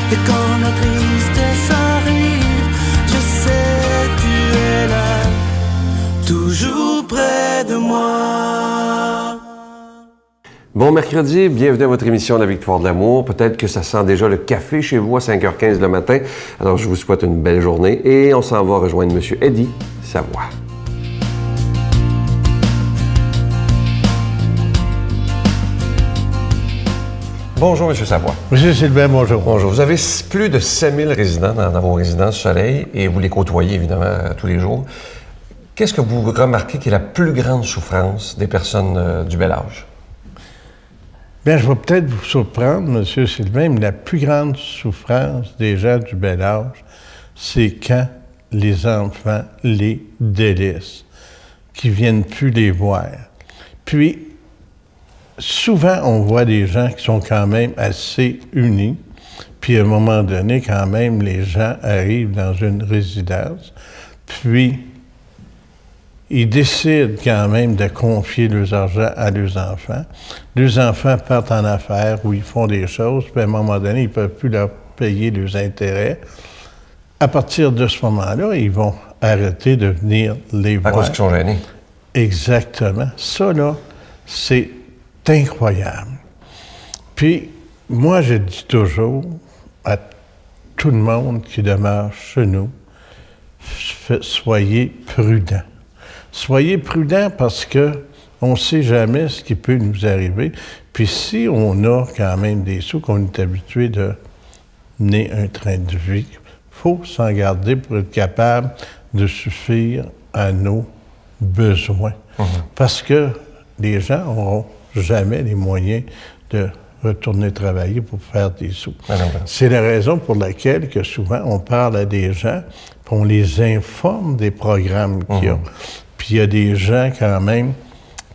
Et quand la tristesse arrive, je sais tu es là, toujours près de moi. Bon mercredi, bienvenue à votre émission La Victoire de l'amour. Peut-être que ça sent déjà le café chez vous à 5h15 le matin. Alors je vous souhaite une belle journée et on s'en va rejoindre M. Eddie Savoie. Bonjour, M. Savoie. Monsieur Sylvain, bonjour. Bonjour. Vous avez plus de 5000 résidents dans vos résidences Soleil et vous les côtoyez évidemment tous les jours. Qu'est-ce que vous remarquez qui est la plus grande souffrance des personnes du bel âge? Bien, je vais peut-être vous surprendre, Monsieur Sylvain, mais la plus grande souffrance des gens du bel âge, c'est quand les enfants les délaissent, qu'ils ne viennent plus les voir. Puis, souvent, on voit des gens qui sont quand même assez unis, puis à un moment donné, quand même, les gens arrivent dans une résidence, puis ils décident quand même de confier leurs argent à leurs enfants. Leurs enfants partent en affaires où ils font des choses, puis à un moment donné, ils ne peuvent plus leur payer leurs intérêts. À partir de ce moment-là, ils vont arrêter de venir les voir. À cause qu'ils sont gênés. Exactement. Ça, là, c'est incroyable. Puis, moi, je dis toujours à tout le monde qui demeure chez nous, soyez prudents. Soyez prudents parce qu'on ne sait jamais ce qui peut nous arriver. Puis si on a quand même des sous qu'on est habitué de mener un train de vie, il faut s'en garder pour être capable de suffire à nos besoins. Parce que les gens n'auront jamais les moyens de retourner travailler pour faire des sous. C'est la raison pour laquelle que souvent on parle à des gens, puis on les informe des programmes qu'il y a. Puis il y a des gens quand même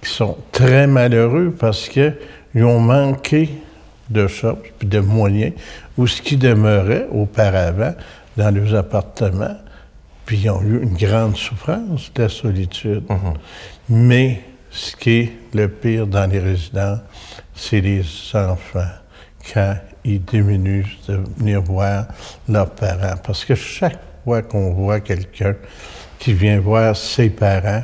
qui sont très malheureux parce qu'ils ont manqué de choses, puis de moyens, ou ce qui demeurait auparavant dans leurs appartements, puis ils ont eu une grande souffrance de la solitude. Mais ce qui est le pire dans les résidences, c'est les enfants, quand ils diminuent de venir voir leurs parents. Parce que chaque fois qu'on voit quelqu'un qui vient voir ses parents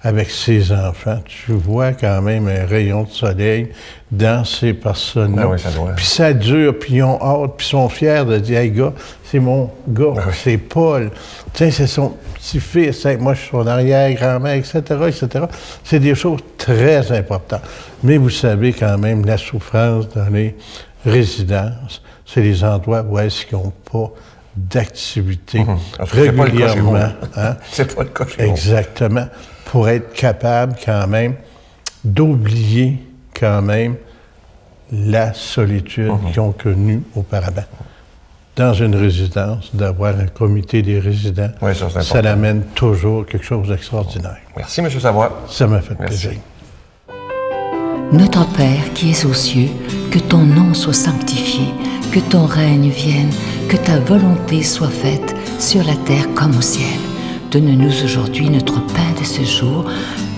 avec ses enfants, tu vois quand même un rayon de soleil dans ces personnes-là. Oui, ça doit. Puis ça dure, puis ils ont hâte, puis ils sont fiers de dire « Hey, gars, c'est mon gars, c'est Paul. Tiens, c'est son petit-fils. Hey, moi, je suis son arrière-grand-mère, etc., etc. » C'est des choses très importantes. Mais vous savez quand même, la souffrance dans les résidences, c'est les endroits où est-ce qu'ils n'ont pas d'activité régulièrement. C'est pas le cas chez Exactement. Pour être capable quand même d'oublier quand même la solitude qu'ils ont connue auparavant. Dans une résidence, d'avoir un comité des résidents, ça amène toujours quelque chose d'extraordinaire. Merci, M. Savoie. Ça m'a fait plaisir. Notre Père qui es aux cieux, que ton nom soit sanctifié, que ton règne vienne, que ta volonté soit faite sur la terre comme au ciel. Donne-nous aujourd'hui notre pain de ce jour.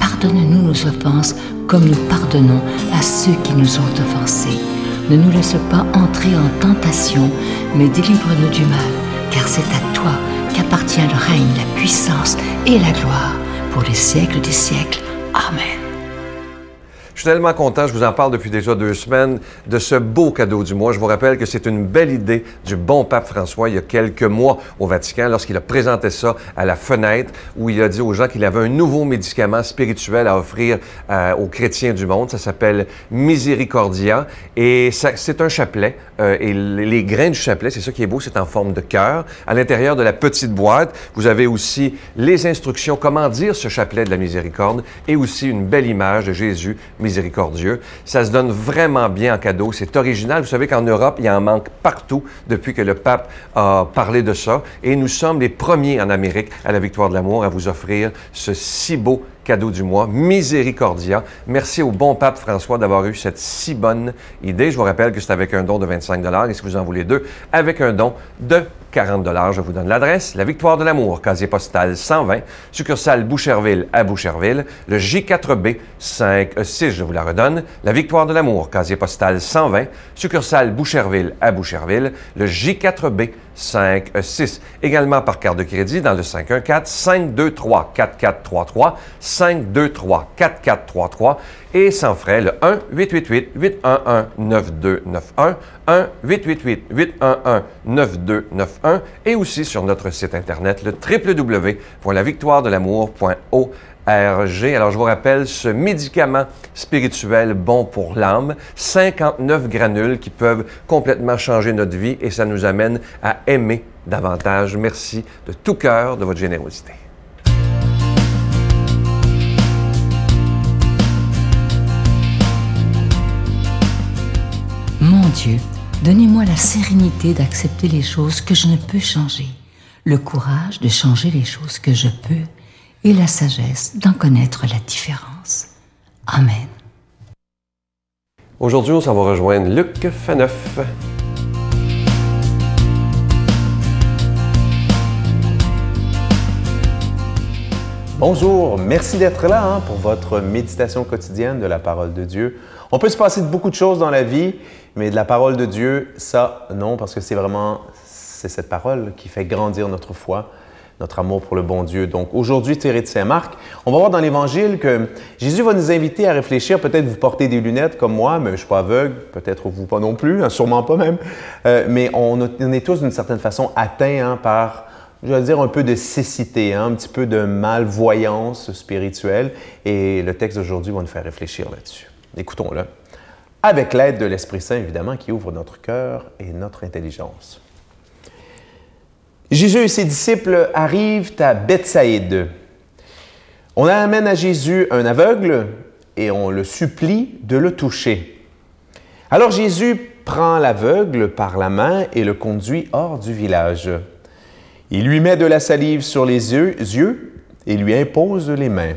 Pardonne-nous nos offenses comme nous pardonnons à ceux qui nous ont offensés. Ne nous laisse pas entrer en tentation, mais délivre-nous du mal, car c'est à toi qu'appartient le règne, la puissance et la gloire pour les siècles des siècles. Amen. Je suis tellement content, je vous en parle depuis déjà 2 semaines, de ce beau cadeau du mois. Je vous rappelle que c'est une belle idée du bon pape François il y a quelques mois au Vatican, lorsqu'il a présenté ça à la fenêtre, où il a dit aux gens qu'il avait un nouveau médicament spirituel à offrir aux chrétiens du monde. Ça s'appelle Miséricordia et c'est un chapelet. Et les grains du chapelet, c'est ça qui est beau, c'est en forme de cœur. À l'intérieur de la petite boîte, vous avez aussi les instructions, comment dire ce chapelet de la miséricorde, et aussi une belle image de Jésus miséricordieux. Ça se donne vraiment bien en cadeau. C'est original. Vous savez qu'en Europe, il en manque partout depuis que le pape a parlé de ça. Et nous sommes les premiers en Amérique à la Victoire de l'amour à vous offrir ce si beau cadeau du mois, Miséricordia. Merci au bon pape François d'avoir eu cette si bonne idée. Je vous rappelle que c'est avec un don de 25 $ et si vous en voulez 2, avec un don de 40 $. Je vous donne l'adresse. La Victoire de l'amour, casier postal 120, succursale Boucherville à Boucherville. Le J4B 56, je vous la redonne. La Victoire de l'amour, casier postal 120, succursale Boucherville à Boucherville. Le J4B 56. Également par carte de crédit dans le 514-523-4433, 523-4433 et sans frais le 1-888-811-9291, 1-888-811-9291 et aussi sur notre site Internet, le www.lavictoiredelamour.org. Alors, je vous rappelle, ce médicament spirituel bon pour l'âme, 59 granules qui peuvent complètement changer notre vie et ça nous amène à aimer davantage. Merci de tout cœur de votre générosité. Mon Dieu, donnez-moi la sérénité d'accepter les choses que je ne peux changer, le courage de changer les choses que je peux et la sagesse d'en connaître la différence. Amen. Aujourd'hui, on s'en va rejoindre Luc Faneuf. Bonjour, merci d'être là pour votre méditation quotidienne de la parole de Dieu. On peut se passer de beaucoup de choses dans la vie, mais de la parole de Dieu, ça, non, parce que c'est cette parole qui fait grandir notre foi, notre amour pour le bon Dieu. Donc aujourd'hui, tiré de Saint Marc, on va voir dans l'Évangile que Jésus va nous inviter à réfléchir. Peut-être vous portez des lunettes comme moi, mais je ne suis pas aveugle, peut-être vous pas non plus, sûrement pas même. Mais on est tous d'une certaine façon atteints par, je vais dire, un peu de cécité, un petit peu de malvoyance spirituelle. Et le texte d'aujourd'hui va nous faire réfléchir là-dessus. Écoutons-le. Avec l'aide de l'Esprit Saint, évidemment, qui ouvre notre cœur et notre intelligence. Jésus et ses disciples arrivent à Bethsaïde. On amène à Jésus un aveugle et on le supplie de le toucher. Alors Jésus prend l'aveugle par la main et le conduit hors du village. Il lui met de la salive sur les yeux et lui impose les mains.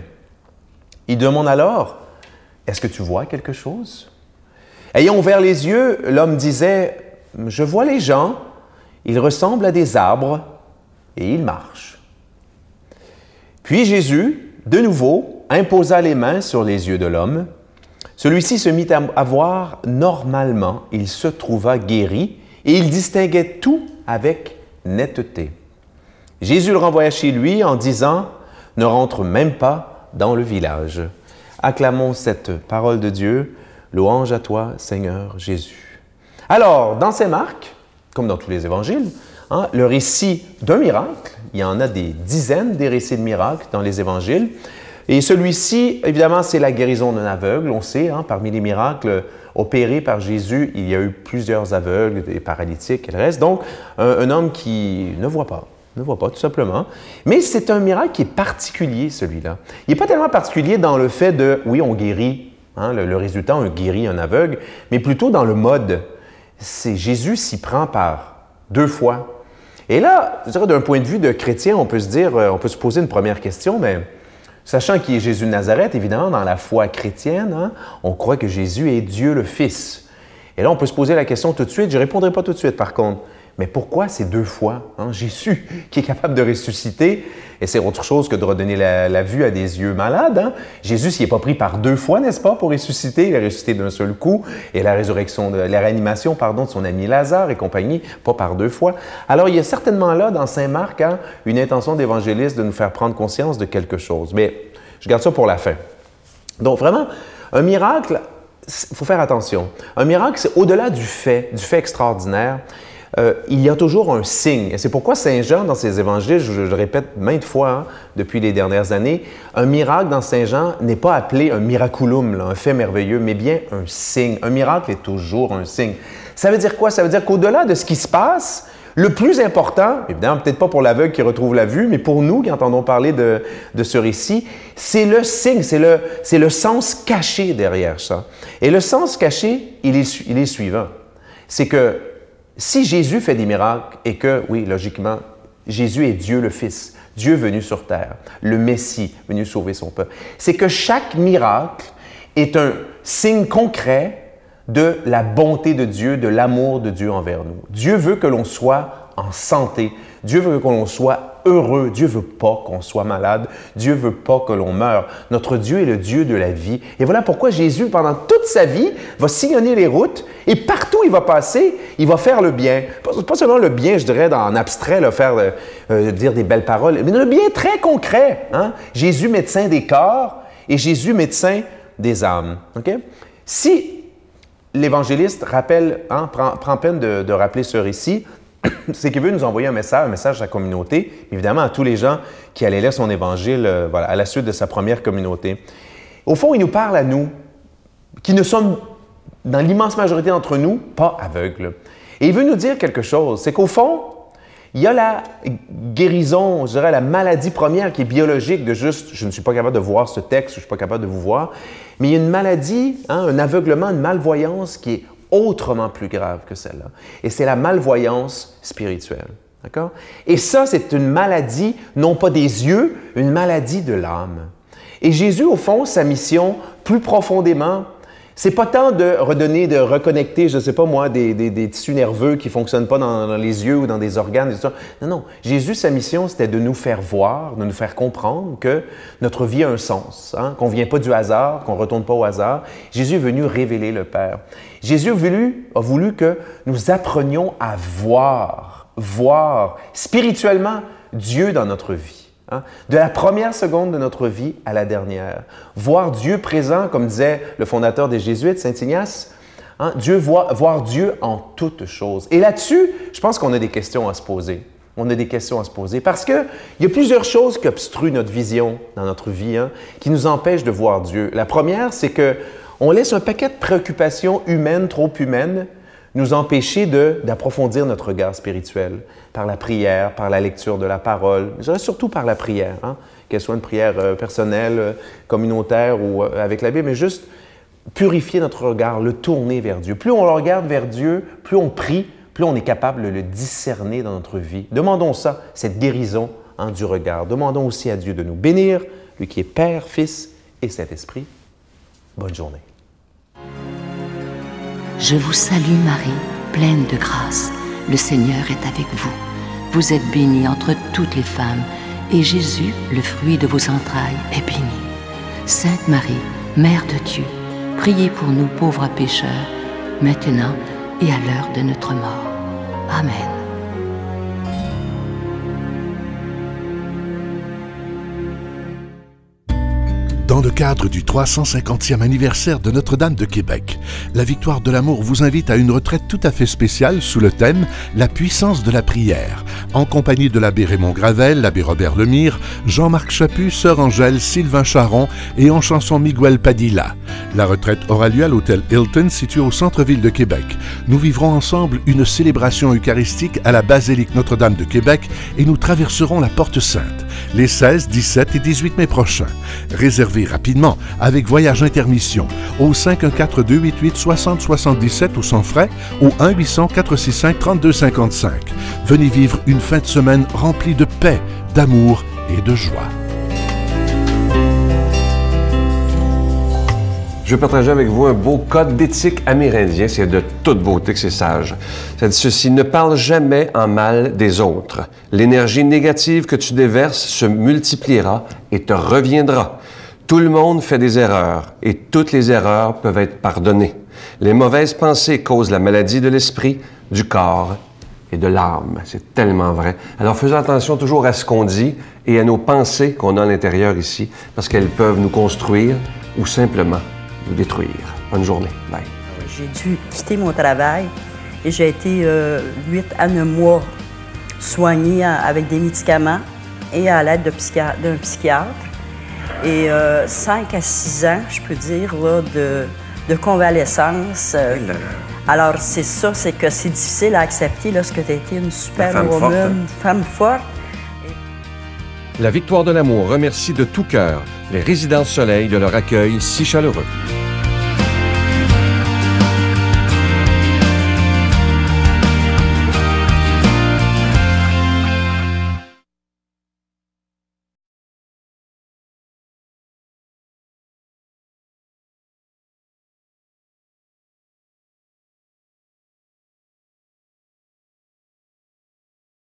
Il demande alors, « Est-ce que tu vois quelque chose? » Ayant ouvert les yeux, l'homme disait, « Je vois les gens, ils ressemblent à des arbres et ils marchent. » Puis Jésus, de nouveau, imposa les mains sur les yeux de l'homme. Celui-ci se mit à voir normalement, il se trouva guéri et il distinguait tout avec netteté. Jésus le renvoya chez lui en disant, « Ne rentre même pas dans le village. » Acclamons cette parole de Dieu. Louange à toi, Seigneur Jésus. Alors, dans Saint Marc, comme dans tous les évangiles, le récit d'un miracle, il y en a des dizaines des récits de miracles dans les évangiles, et celui-ci, évidemment, c'est la guérison d'un aveugle. On sait, parmi les miracles opérés par Jésus, il y a eu plusieurs aveugles, des paralytiques et le reste. Donc, un homme qui ne voit pas tout simplement. Mais c'est un miracle qui est particulier, celui-là. Il n'est pas tellement particulier dans le fait de, oui, on guérit, le résultat, on guérit un aveugle, mais plutôt dans le mode. Jésus s'y prend par 2 fois. Et là, je dirais d'un point de vue de chrétien, on peut se poser une première question, mais sachant qu'il est Jésus de Nazareth, évidemment, dans la foi chrétienne, on croit que Jésus est Dieu le Fils. Et là, on peut se poser la question tout de suite, je ne répondrai pas tout de suite par contre, mais pourquoi ces 2 fois? Jésus, qui est capable de ressusciter, et c'est autre chose que de redonner la vue à des yeux malades. Jésus s'y est pas pris par 2 fois, n'est-ce pas, pour ressusciter? Il a ressuscité d'un seul coup, et la réanimation de son ami Lazare et compagnie, pas par 2 fois. Alors, il y a certainement là, dans Saint Marc, une intention d'évangéliste de nous faire prendre conscience de quelque chose. Mais je garde ça pour la fin. Donc, vraiment, un miracle, il faut faire attention. Un miracle, c'est au-delà du fait extraordinaire. Il y a toujours un signe. Et c'est pourquoi Saint Jean, dans ses évangiles, je le répète maintes fois depuis les dernières années, un miracle dans Saint Jean n'est pas appelé un miraculum, un fait merveilleux, mais bien un signe. Un miracle est toujours un signe. Ça veut dire quoi? Ça veut dire qu'au-delà de ce qui se passe, le plus important, évidemment, peut-être pas pour l'aveugle qui retrouve la vue, mais pour nous qui entendons parler de ce récit, c'est le signe, c'est le sens caché derrière ça. Et le sens caché, il est suivant. C'est que si Jésus fait des miracles et que, oui, logiquement, Jésus est Dieu le Fils, Dieu venu sur terre, le Messie venu sauver son peuple, c'est que chaque miracle est un signe concret de la bonté de Dieu, de l'amour de Dieu envers nous. Dieu veut que l'on soit en santé. Dieu veut que l'on soit heureux. Dieu veut pas qu'on soit malade. Dieu veut pas que l'on meure. Notre Dieu est le Dieu de la vie. Et voilà pourquoi Jésus, pendant toute sa vie, va sillonner les routes et partout où il va passer, il va faire le bien. Pas seulement le bien, je dirais, en abstrait, là, dire des belles paroles, mais le bien très concret. Hein? Jésus, médecin des corps, et Jésus, médecin des âmes. Okay? Si l'évangéliste prend peine de rappeler ce récit, c'est qu'il veut nous envoyer un message à la communauté, évidemment à tous les gens qui allaient lire son évangile à la suite de sa première communauté. Au fond, il nous parle à nous, qui ne sommes, dans l'immense majorité d'entre nous, pas aveugles. Et il veut nous dire quelque chose, c'est qu'au fond, il y a la guérison, je dirais la maladie première qui est biologique de juste, je ne suis pas capable de voir ce texte, je ne suis pas capable de vous voir, mais il y a une maladie, un aveuglement, une malvoyance qui est autrement plus grave que celle-là. Et c'est la malvoyance spirituelle. D'accord? Et ça, c'est une maladie, non pas des yeux, une maladie de l'âme. Et Jésus, au fond, sa mission, plus profondément, c'est pas tant de redonner, de reconnecter, je ne sais pas moi, des tissus nerveux qui ne fonctionnent pas dans les yeux ou dans des organes. Et tout ça. Non, non. Jésus, sa mission, c'était de nous faire voir, de nous faire comprendre que notre vie a un sens, hein? Qu'on ne vient pas du hasard, qu'on ne retourne pas au hasard. Jésus est venu révéler le Père. Jésus a voulu que nous apprenions à voir spirituellement Dieu dans notre vie. Hein? De la première seconde de notre vie à la dernière. Voir Dieu présent, comme disait le fondateur des Jésuites, Saint Ignace, hein? Voir Dieu en toutes choses. Et là-dessus, je pense qu'on a des questions à se poser. On a des questions à se poser parce qu'il y a plusieurs choses qui obstruent notre vision dans notre vie, hein, qui nous empêchent de voir Dieu. La première, c'est qu'on laisse un paquet de préoccupations humaines, trop humaines, nous empêcher d'approfondir notre regard spirituel par la prière, par la lecture de la parole, je dirais surtout par la prière, hein? Qu'elle soit une prière personnelle, communautaire ou avec la Bible, mais juste purifier notre regard, le tourner vers Dieu. Plus on le regarde vers Dieu, plus on prie, plus on est capable de le discerner dans notre vie. Demandons ça, cette guérison, hein, du regard. Demandons aussi à Dieu de nous bénir, lui qui est Père, Fils et Saint-Esprit. Bonne journée. Je vous salue Marie, pleine de grâce. Le Seigneur est avec vous. Vous êtes bénie entre toutes les femmes, et Jésus, le fruit de vos entrailles, est béni. Sainte Marie, Mère de Dieu, priez pour nous pauvres pécheurs, maintenant et à l'heure de notre mort. Amen. Dans le cadre du 350e anniversaire de Notre-Dame de Québec, la Victoire de l'Amour vous invite à une retraite tout à fait spéciale sous le thème « La puissance de la prière », en compagnie de l'abbé Raymond Gravel, l'abbé Robert Lemire, Jean-Marc Chaput, Sœur Angèle, Sylvain Charon et en chanson Miguel Padilla. La retraite aura lieu à l'hôtel Hilton, situé au centre-ville de Québec. Nous vivrons ensemble une célébration eucharistique à la basilique Notre-Dame de Québec et nous traverserons la Porte Sainte les 16, 17 et 18 mai prochains. Réservez rapidement avec Voyage Intermission au 514-288-6077 ou sans frais au 1-800-465-3255. Venez vivre une fin de semaine remplie de paix, d'amour et de joie. Je vais partager avec vous un beau code d'éthique amérindien. C'est de toute beauté que c'est sage. Ça dit ceci: ne parle jamais en mal des autres. L'énergie négative que tu déverses se multipliera et te reviendra. Tout le monde fait des erreurs et toutes les erreurs peuvent être pardonnées. Les mauvaises pensées causent la maladie de l'esprit, du corps et de l'âme. C'est tellement vrai. Alors faisons attention toujours à ce qu'on dit et à nos pensées qu'on a à l'intérieur ici, parce qu'elles peuvent nous construire ou simplement nous détruire. Bonne journée. Bye. J'ai dû quitter mon travail et j'ai été 8 à 9 mois soignée avec des médicaments et à l'aide d'un psychiatre. Et 5 à 6 ans, je peux dire, là, de convalescence. Alors, c'est ça, c'est que c'est difficile à accepter lorsque tu as été une superwoman, une femme forte. La Victoire de l'Amour remercie de tout cœur les Résidences Soleil de leur accueil si chaleureux.